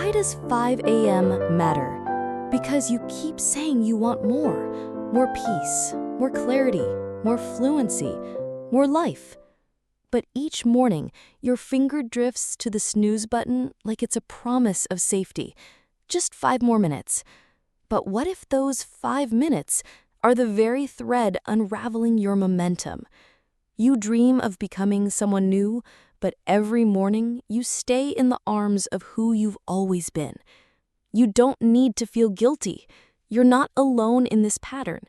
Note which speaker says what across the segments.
Speaker 1: Why does 5 a.m. matter? Because you keep saying you want more. More peace, more clarity, more fluency, more life. But each morning, your finger drifts to the snooze button like it's a promise of safety. Just 5 more minutes. But what if those 5 minutes are the very thread unraveling your momentum? You dream of becoming someone new, but every morning you stay in the arms of who you've always been. You don't need to feel guilty. You're not alone in this pattern.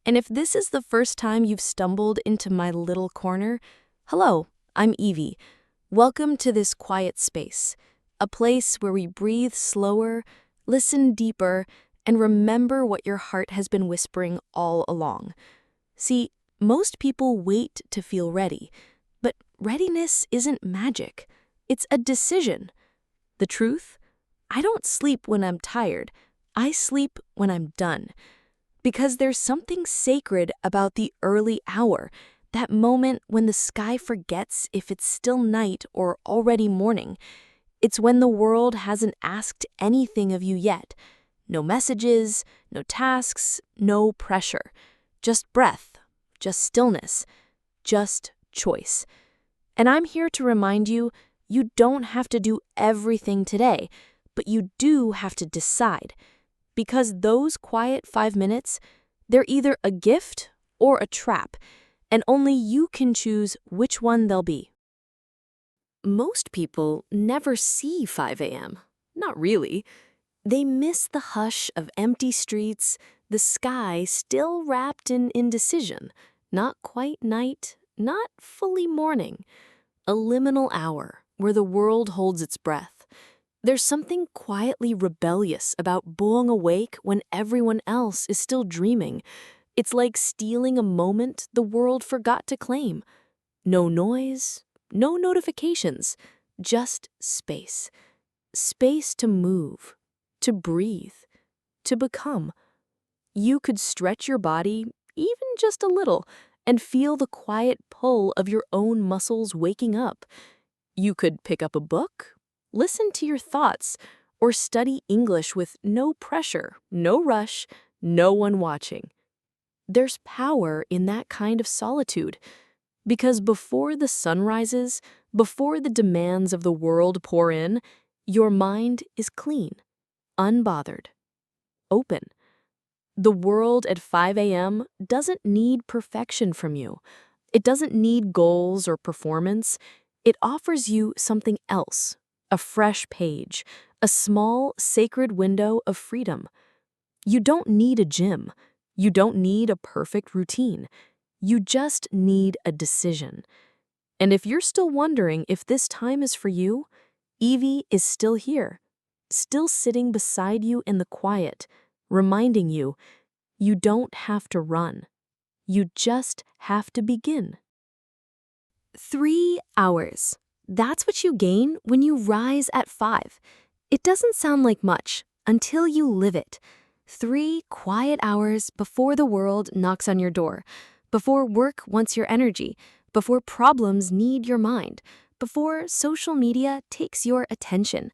Speaker 1: And if this is the first time you've stumbled into my little corner, hello, I'm Evie. Welcome to this quiet space, a place where we breathe slower, listen deeper, and remember what your heart has been whispering all along. See, most people wait to feel ready, but readiness isn't magic. It's a decision. The truth? I don't sleep when I'm tired. I sleep when I'm done. Because there's something sacred about the early hour, that moment when the sky forgets if it's still night or already morning. It's when the world hasn't asked anything of you yet. No messages, no tasks, no pressure. Just breath. Just stillness, just choice. And I'm here to remind you, you don't have to do everything today, but you do have to decide. Because those quiet 5 minutes, they're either a gift or a trap, and only you can choose which one they'll be. Most people never see 5 a.m. Not really. They miss the hush of empty streets, the sky still wrapped in indecision. Not quite night, not fully morning. A liminal hour where the world holds its breath. There's something quietly rebellious about being awake when everyone else is still dreaming. It's like stealing a moment the world forgot to claim. No noise, no notifications, just space. Space to move, to breathe, to become. You could stretch your body, even just a little, and feel the quiet pull of your own muscles waking up. You could pick up a book, listen to your thoughts, or study English with no pressure, no rush, no one watching. There's power in that kind of solitude, because before the sun rises, before the demands of the world pour in, your mind is clean, unbothered, open. The world at 5 a.m. doesn't need perfection from you. It doesn't need goals or performance. It offers you something else, a fresh page, a small, sacred window of freedom. You don't need a gym. You don't need a perfect routine. You just need a decision. And if you're still wondering if this time is for you, Evie is still here, still sitting beside you in the quiet, reminding you, you don't have to run. You just have to begin. 3 hours. That's what you gain when you rise at 5. It doesn't sound like much until you live it. 3 quiet hours before the world knocks on your door, before work wants your energy, before problems need your mind, before social media takes your attention.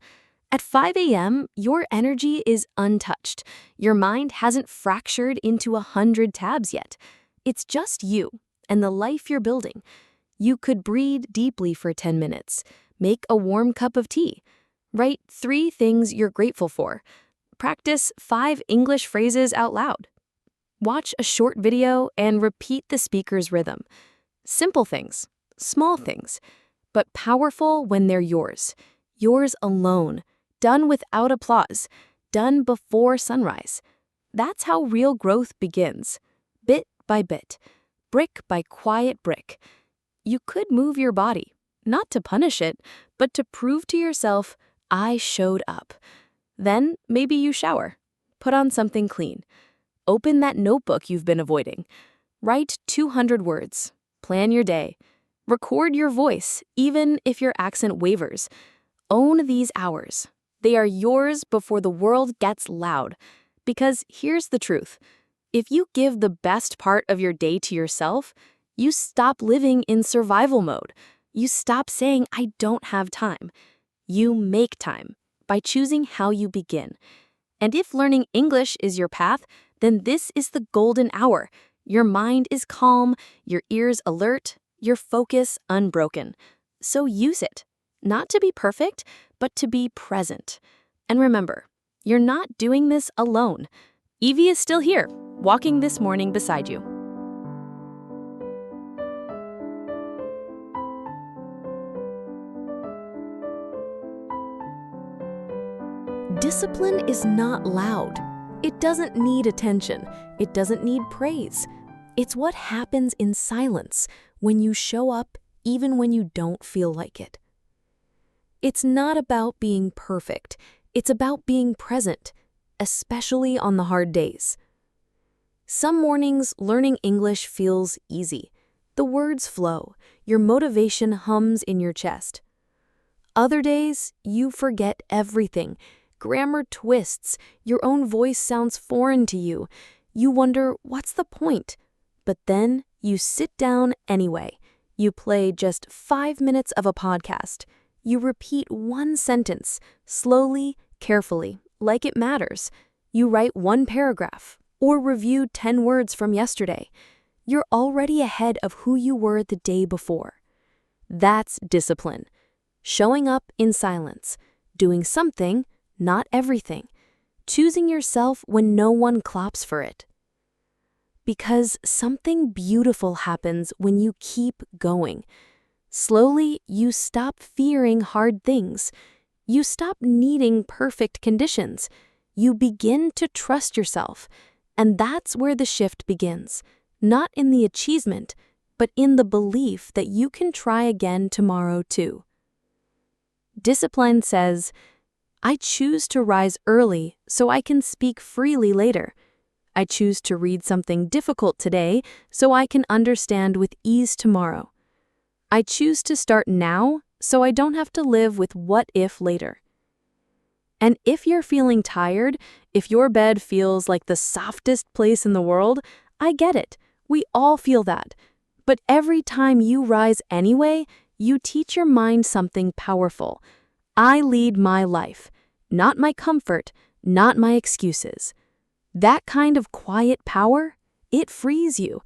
Speaker 1: At 5 a.m., your energy is untouched. Your mind hasn't fractured into 100 tabs yet. It's just you and the life you're building. You could breathe deeply for 10 minutes, make a warm cup of tea, write 3 things you're grateful for, practice 5 English phrases out loud, watch a short video and repeat the speaker's rhythm. Simple things, small things, but powerful when they're yours alone. Done without applause, done before sunrise. That's how real growth begins, bit by bit, brick by quiet brick. You could move your body, not to punish it, but to prove to yourself, I showed up. Then maybe you shower, put on something clean, open that notebook you've been avoiding, write 200 words, plan your day, record your voice, even if your accent wavers. Own these hours. They are yours before the world gets loud. Because here's the truth. If you give the best part of your day to yourself, you stop living in survival mode. You stop saying, I don't have time. You make time. by choosing how you begin. And if learning English is your path, then this is the golden hour. Your mind is calm, your ears alert, your focus unbroken. So use it, not to be perfect, but to be present. And remember, you're not doing this alone. Evie is still here, walking this morning beside you. Discipline is not loud. It doesn't need attention. It doesn't need praise. It's what happens in silence when you show up even when you don't feel like it. It's not about being perfect. It's about being present, especially on the hard days. Some mornings, learning English feels easy. The words flow. Your motivation hums in your chest. Other days, you forget everything. Grammar twists, your own voice sounds foreign to you. You wonder, what's the point? But then you sit down anyway. You play just 5 minutes of a podcast. You repeat one sentence, slowly, carefully, like it matters. You write one paragraph, or review 10 words from yesterday. You're already ahead of who you were the day before. That's discipline. Showing up in silence, doing something, not everything, choosing yourself when no one claps for it. Because something beautiful happens when you keep going. Slowly, you stop fearing hard things. You stop needing perfect conditions. You begin to trust yourself. And that's where the shift begins, not in the achievement, but in the belief that you can try again tomorrow too. Discipline says, I choose to rise early so I can speak freely later. I choose to read something difficult today so I can understand with ease tomorrow. I choose to start now so I don't have to live with what if later. And if you're feeling tired, if your bed feels like the softest place in the world, I get it. We all feel that. But every time you rise anyway, you teach your mind something powerful. I lead my life, not my comfort, not my excuses. That kind of quiet power, it frees you.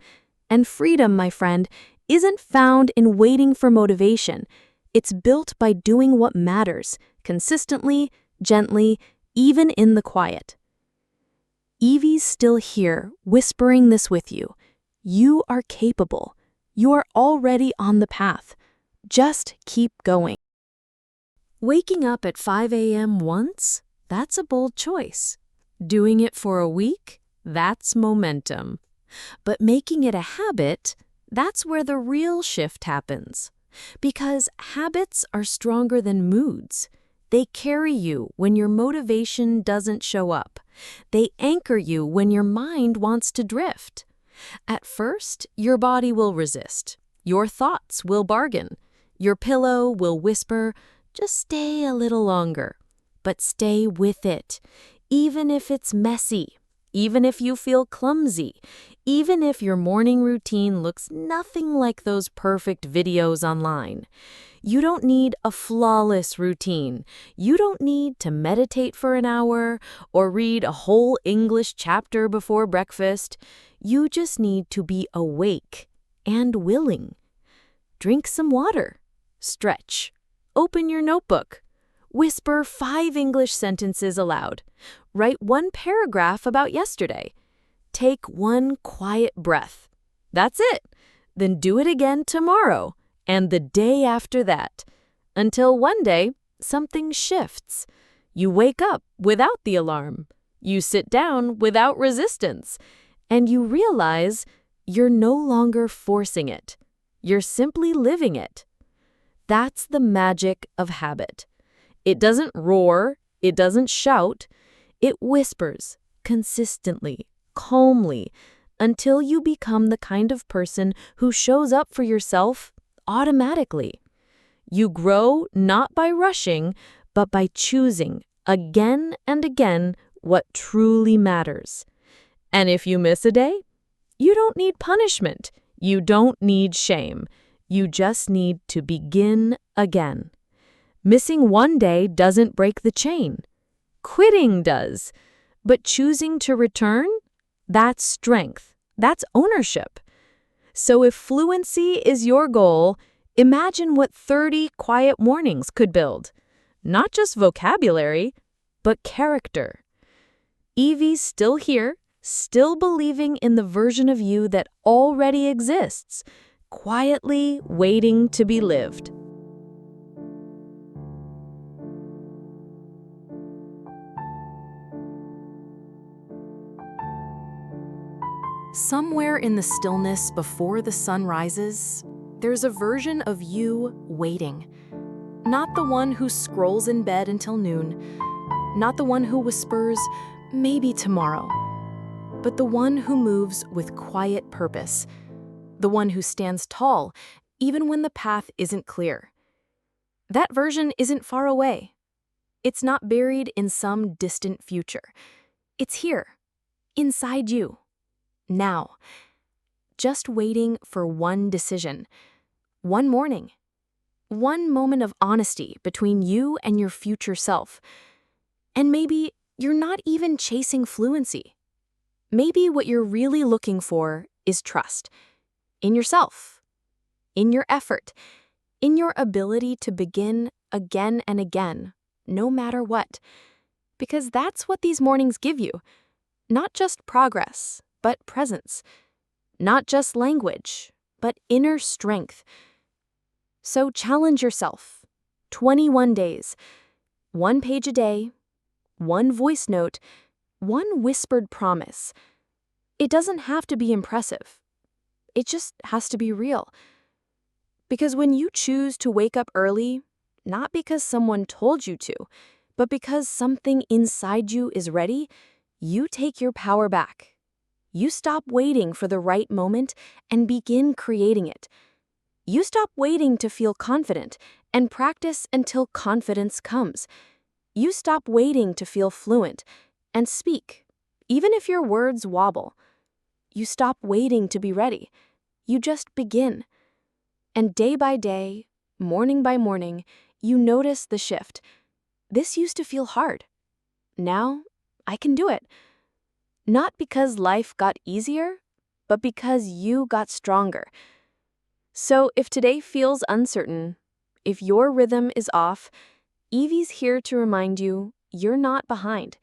Speaker 1: And freedom, my friend, isn't found in waiting for motivation. It's built by doing what matters, consistently, gently, even in the quiet. Evie's still here, whispering this with you. You are capable. You are already on the path. Just keep going. Waking up at 5 a.m. once? That's a bold choice. Doing it for a week? That's momentum. But making it a habit? That's where the real shift happens. Because habits are stronger than moods. They carry you when your motivation doesn't show up. They anchor you when your mind wants to drift. At first, your body will resist. Your thoughts will bargain. Your pillow will whisper, just stay a little longer. But stay with it, even if it's messy, even if you feel clumsy, even if your morning routine looks nothing like those perfect videos online. You don't need a flawless routine. You don't need to meditate for an hour or read a whole English chapter before breakfast. You just need to be awake and willing. Drink some water. Stretch. Open your notebook. Whisper 5 English sentences aloud. Write one paragraph about yesterday. Take one quiet breath. That's it. Then do it again tomorrow and the day after that. Until one day, something shifts. You wake up without the alarm. You sit down without resistance. And you realize you're no longer forcing it. You're simply living it. That's the magic of habit. It doesn't roar, it doesn't shout, it whispers consistently, calmly, until you become the kind of person who shows up for yourself automatically. You grow not by rushing, but by choosing again and again what truly matters. And if you miss a day, you don't need punishment. You don't need shame. You just need to begin again. Missing one day doesn't break the chain. Quitting does. But choosing to return? That's strength. That's ownership. So if fluency is your goal, imagine what 30 quiet mornings could build. Not just vocabulary, but character. Evie's still here, still believing in the version of you that already exists, quietly waiting to be lived. Somewhere in the stillness before the sun rises, there's a version of you waiting. Not the one who scrolls in bed until noon, not the one who whispers, maybe tomorrow, but the one who moves with quiet purpose, the one who stands tall even when the path isn't clear. That version isn't far away. It's not buried in some distant future. It's here, inside you. Now, just waiting for one decision, one morning, one moment of honesty between you and your future self. And maybe you're not even chasing fluency. Maybe what you're really looking for is trust in yourself, in your effort, in your ability to begin again and again, no matter what. Because that's what these mornings give you. Not just progress, but presence. Not just language, but inner strength. So challenge yourself. 21 days. 1 page a day. 1 voice note. 1 whispered promise. It doesn't have to be impressive. It just has to be real. Because when you choose to wake up early, not because someone told you to, but because something inside you is ready, you take your power back. You stop waiting for the right moment and begin creating it. You stop waiting to feel confident and practice until confidence comes. You stop waiting to feel fluent and speak, even if your words wobble. You stop waiting to be ready. You just begin. And day by day, morning by morning, you notice the shift. This used to feel hard. Now, I can do it. Not because life got easier, but because you got stronger. So if today feels uncertain, if your rhythm is off, Evie's here to remind you you're not behind.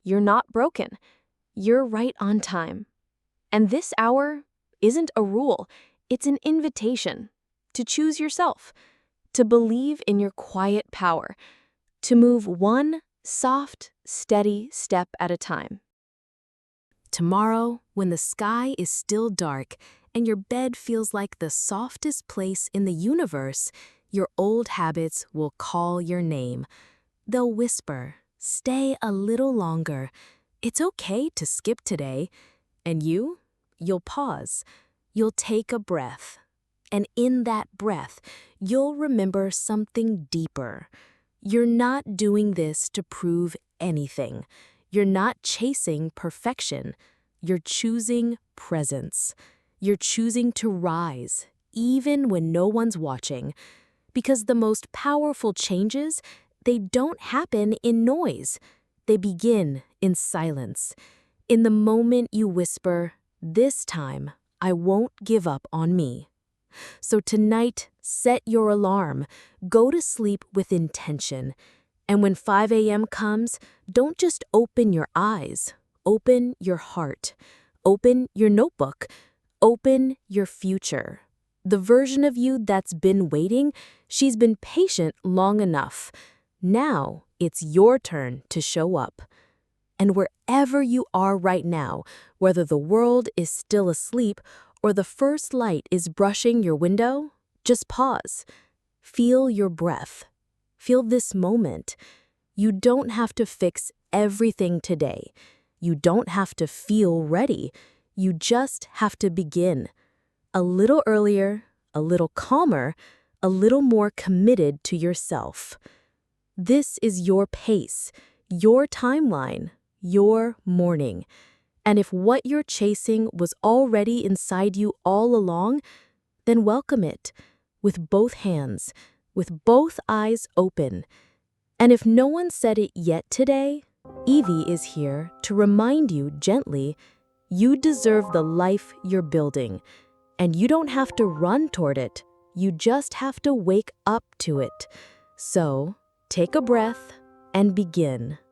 Speaker 1: You're not broken. You're right on time. And this hour isn't a rule. It's an invitation to choose yourself, to believe in your quiet power, to move one soft, steady step at a time. Tomorrow, when the sky is still dark and your bed feels like the softest place in the universe, your old habits will call your name. They'll whisper, "Stay a little longer. It's okay to skip today." And you'll pause. You'll take a breath. And in that breath, you'll remember something deeper. You're not doing this to prove anything. You're not chasing perfection. You're choosing presence. You're choosing to rise, even when no one's watching. Because the most powerful changes, they don't happen in noise. They begin in silence. In the moment you whisper, "This time, I won't give up on me." So tonight, set your alarm. Go to sleep with intention. And when 5 a.m. comes, don't just open your eyes. Open your heart. Open your notebook. Open your future. The version of you that's been waiting, she's been patient long enough. Now it's your turn to show up. And wherever you are right now, whether the world is still asleep or the first light is brushing your window, just pause. Feel your breath. Feel this moment. You don't have to fix everything today. You don't have to feel ready. You just have to begin. A little earlier, a little calmer, a little more committed to yourself. This is your pace, your timeline, your morning. And if what you're chasing was already inside you all along, then welcome it with both hands, with both eyes open. And if no one said it yet today, Evie is here to remind you gently, you deserve the life you're building, and you don't have to run toward it. You just have to wake up to it. So, take a breath and begin.